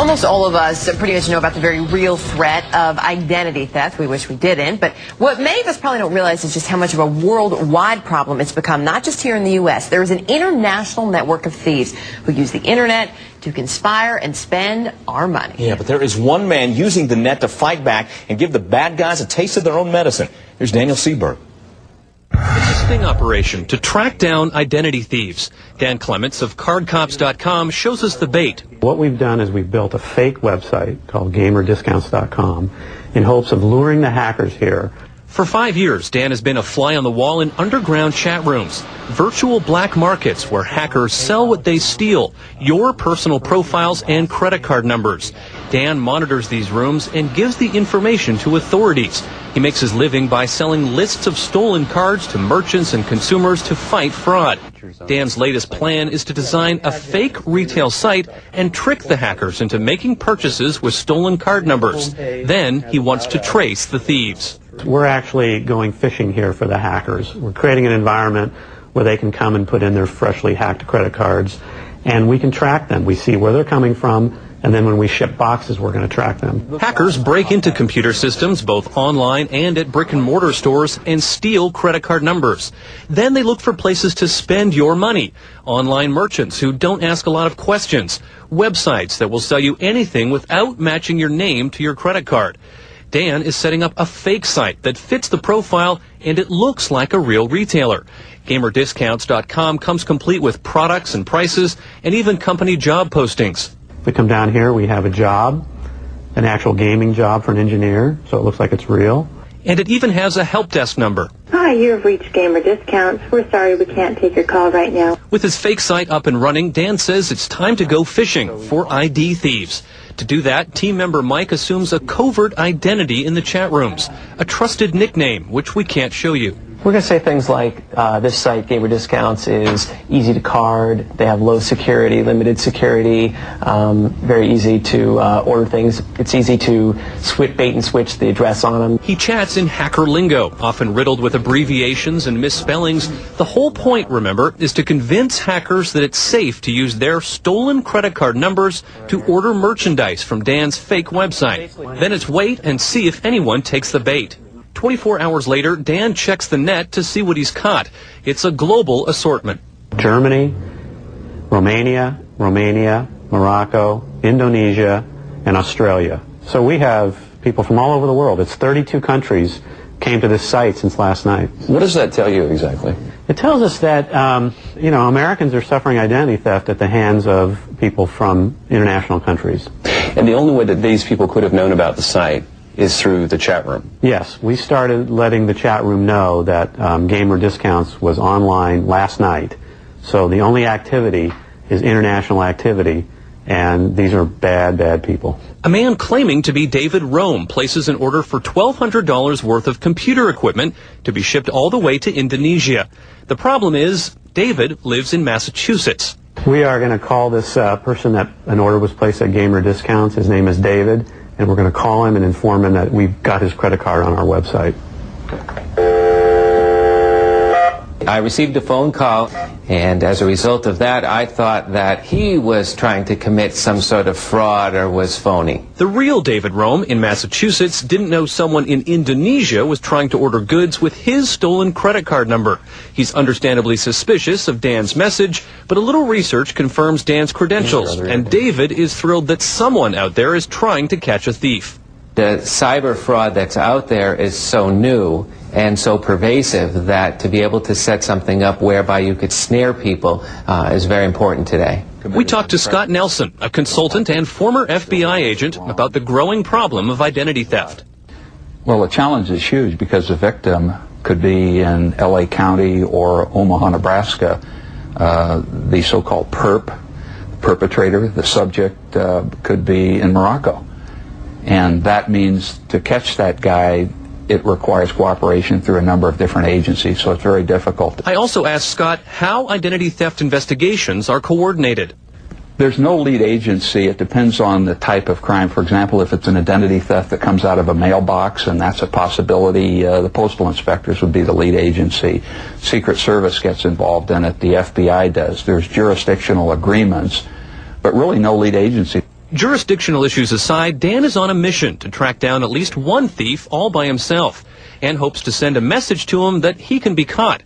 Almost all of us pretty much know about the very real threat of identity theft. We wish we didn't. But what many of us probably don't realize is just how much of a worldwide problem it's become, not just here in the U.S. There is an international network of thieves who use the internet to conspire and spend our money. Yeah, but there is one man using the net to fight back and give the bad guys a taste of their own medicine. Here's Daniel Seberg. It's a sting operation to track down identity thieves. Dan Clements of CardCops.com shows us the bait. What we've done is we've built a fake website called GamerDiscounts.com in hopes of luring the hackers here. For 5 years, Dan has been a fly on the wall in underground chat rooms, virtual black markets where hackers sell what they steal, your personal profiles and credit card numbers. Dan monitors these rooms and gives the information to authorities. He makes his living by selling lists of stolen cards to merchants and consumers to fight fraud. Dan's latest plan is to design a fake retail site and trick the hackers into making purchases with stolen card numbers. Then he wants to trace the thieves. We're actually going fishing here for the hackers. We're creating an environment where they can come and put in their freshly hacked credit cards, and we can track them. We see where they're coming from, and then when we ship boxes, we're going to track them. Hackers break into computer systems, both online and at brick-and-mortar stores, and steal credit card numbers. Then they look for places to spend your money. Online merchants who don't ask a lot of questions. Websites that will sell you anything without matching your name to your credit card. Dan is setting up a fake site that fits the profile, and it looks like a real retailer. GamerDiscounts.com comes complete with products and prices, and even company job postings. If we come down here, we have a job, an actual gaming job for an engineer, so it looks like it's real. And it even has a help desk number. Hi, you have reached Gamer Discounts. We're sorry we can't take your call right now. With his fake site up and running, Dan says it's time to go fishing for ID thieves. To do that, team member Mike assumes a covert identity in the chat rooms, a trusted nickname, which we can't show you. We're going to say things like this site, Gamer Discounts, is easy to card. They have low security, limited security, very easy to order things. It's easy to bait and switch the address on them. He chats in hacker lingo, often riddled with abbreviations and misspellings. The whole point, remember, is to convince hackers that it's safe to use their stolen credit card numbers to order merchandise from Dan's fake website. Then it's wait and see if anyone takes the bait. 24 hours later, Dan checks the net to see what he's caught. It's a global assortment. Germany, Romania, Morocco, Indonesia, and Australia. So we have people from all over the world. It's 32 countries came to this site since last night. What does that tell you exactly? It tells us that, Americans are suffering identity theft at the hands of people from international countries. And the only way that these people could have known about the site is through the chat room. Yes, we started letting the chat room know that Gamer Discounts was online last night. So the only activity is international activity, and these are bad, bad people. A man claiming to be David Rome places an order for $1,200 worth of computer equipment to be shipped all the way to Indonesia. The problem is, David lives in Massachusetts. We are going to call this person that an order was placed at Gamer Discounts. His name is David. And we're going to call him and inform him that we've got his credit card on our website. I received a phone call, and as a result of that, I thought that he was trying to commit some sort of fraud or was phony. The real David Rome in Massachusetts didn't know someone in Indonesia was trying to order goods with his stolen credit card number. He's understandably suspicious of Dan's message, but a little research confirms Dan's credentials, and David is thrilled that someone out there is trying to catch a thief. The cyber fraud that's out there is so new and so pervasive that to be able to set something up whereby you could snare people is very important today. We talked to Scott Nelson, a consultant and former FBI agent, about the growing problem of identity theft. Well, the challenge is huge because the victim could be in L.A. County or Omaha, Nebraska. The so-called perp, perpetrator, the subject, could be in Morocco. And that means to catch that guy, it requires cooperation through a number of different agencies, so it's very difficult. I also asked Scott how identity theft investigations are coordinated. There's no lead agency. It depends on the type of crime. For example, if it's an identity theft that comes out of a mailbox, and that's a possibility, the postal inspectors would be the lead agency. Secret Service gets involved in it. The FBI does. There's jurisdictional agreements, but really no lead agency. Jurisdictional issues aside, Dan is on a mission to track down at least one thief all by himself and hopes to send a message to him that he can be caught.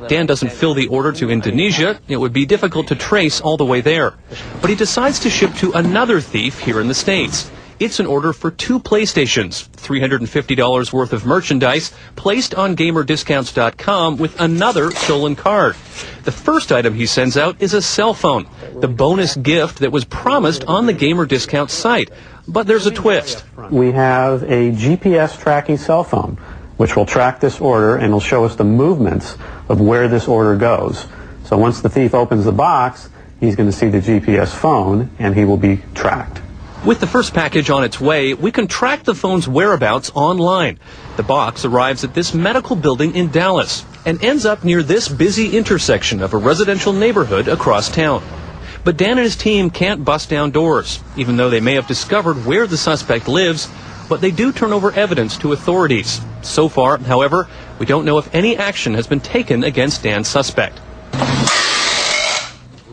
Dan doesn't fill the order to Indonesia. It would be difficult to trace all the way there. But he decides to ship to another thief here in the States. It's an order for 2 PlayStations, $350 worth of merchandise placed on GamerDiscounts.com with another stolen card. The first item he sends out is a cell phone, the bonus gift that was promised on the Gamer Discounts site. But there's a twist. We have a GPS tracking cell phone, which will track this order and will show us the movements of where this order goes. So once the thief opens the box, he's going to see the GPS phone and he will be tracked. With the first package on its way, we can track the phone's whereabouts online. The box arrives at this medical building in Dallas and ends up near this busy intersection of a residential neighborhood across town. But Dan and his team can't bust down doors, even though they may have discovered where the suspect lives, but they do turn over evidence to authorities. So far, however, we don't know if any action has been taken against Dan's suspect.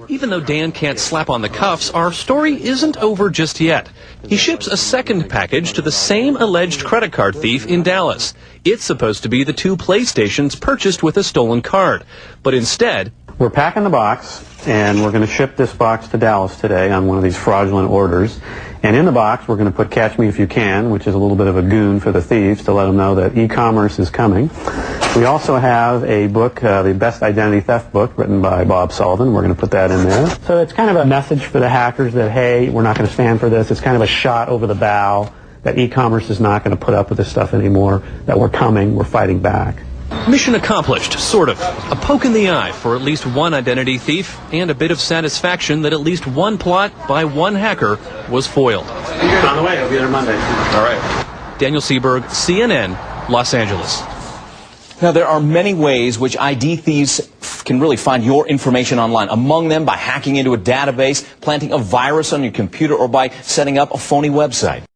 Even though Dan can't slap on the cuffs, our story isn't over just yet. He ships a second package to the same alleged credit card thief in Dallas. It's supposed to be the 2 PlayStations purchased with a stolen card. But instead, we're packing the box, and we're going to ship this box to Dallas today on one of these fraudulent orders. And in the box, we're going to put Catch Me If You Can, which is a little bit of a goon for the thieves to let them know that e-commerce is coming. We also have a book, the Best Identity Theft book, written by Bob Sullivan. We're going to put that in there. So it's kind of a message for the hackers that, hey, we're not going to stand for this. It's kind of a shot over the bow that e-commerce is not going to put up with this stuff anymore, that we're coming, we're fighting back. Mission accomplished, sort of. A poke in the eye for at least one identity thief, and a bit of satisfaction that at least one plot by one hacker was foiled. On the way, I'll be there Monday. All right. Daniel Seberg, CNN, Los Angeles. Now, there are many ways which ID thieves can really find your information online. Among them, by hacking into a database, planting a virus on your computer, or by setting up a phony website.